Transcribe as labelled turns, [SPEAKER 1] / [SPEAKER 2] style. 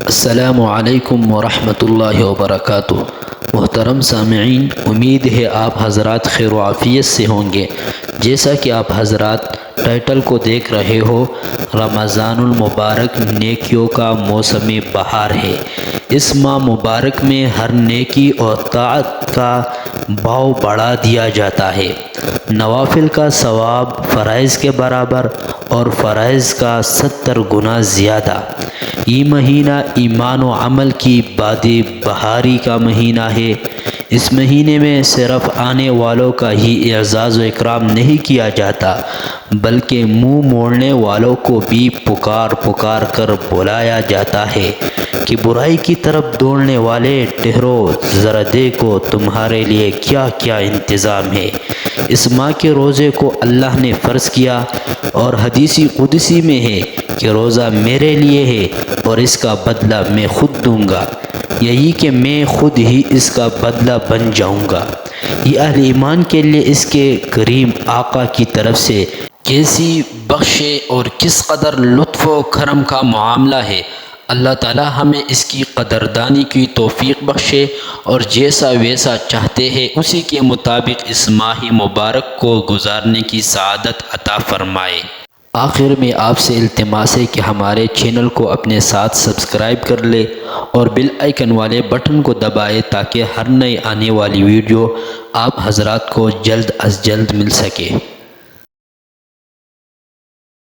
[SPEAKER 1] السلام علیکم ورحمۃ اللہ وبرکاتہ۔ محترم سامعین، امید ہے آپ حضرات خیر و عافیت سے ہوں گے۔ جیسا کہ آپ حضرات ٹائٹل کو دیکھ رہے ہو، رمضان المبارک نیکیوں کا موسم بہار ہے۔ اس ماہ مبارک میں ہر نیکی اور طاعت کا بھاؤ بڑھا دیا جاتا ہے۔ نوافل کا ثواب فرائض کے برابر اور فرائض کا 70 گنا زیادہ۔ یہ مہینہ ایمان و عمل کی باد بہاری کا مہینہ ہے۔ اس مہینے میں صرف آنے والوں کا ہی اعزاز و اکرام نہیں کیا جاتا، بلکہ منہ موڑنے والوں کو بھی پکار پکار کر بلایا جاتا ہے کہ برائی کی طرف دوڑنے والے ٹھہرو، ذرا دیکھو تمہارے لیے کیا کیا انتظام ہے۔ اس ماہ کے روزے کو اللہ نے فرض کیا اور حدیث قدسی میں ہے کہ روزہ میرے لیے ہے اور اس کا بدلہ میں خود دوں گا، یہی کہ میں خود ہی اس کا بدلہ بن جاؤں گا۔ یہ اہل ایمان کے لیے اس کے کریم آقا کی طرف سے کیسی بخشے اور کس قدر لطف و کرم کا معاملہ ہے۔ اللہ تعالی ہمیں اس کی قدردانی کی توفیق بخشے اور جیسا ویسا چاہتے ہیں اسی کے مطابق اس ماہ مبارک کو گزارنے کی سعادت عطا فرمائے۔ آخر میں آپ سے التماس ہے کہ ہمارے چینل کو اپنے ساتھ سبسکرائب کر لے اور بیل آئیکن والے بٹن کو دبائے تاکہ ہر نئی آنے والی ویڈیو آپ حضرات کو جلد از جلد مل سکے۔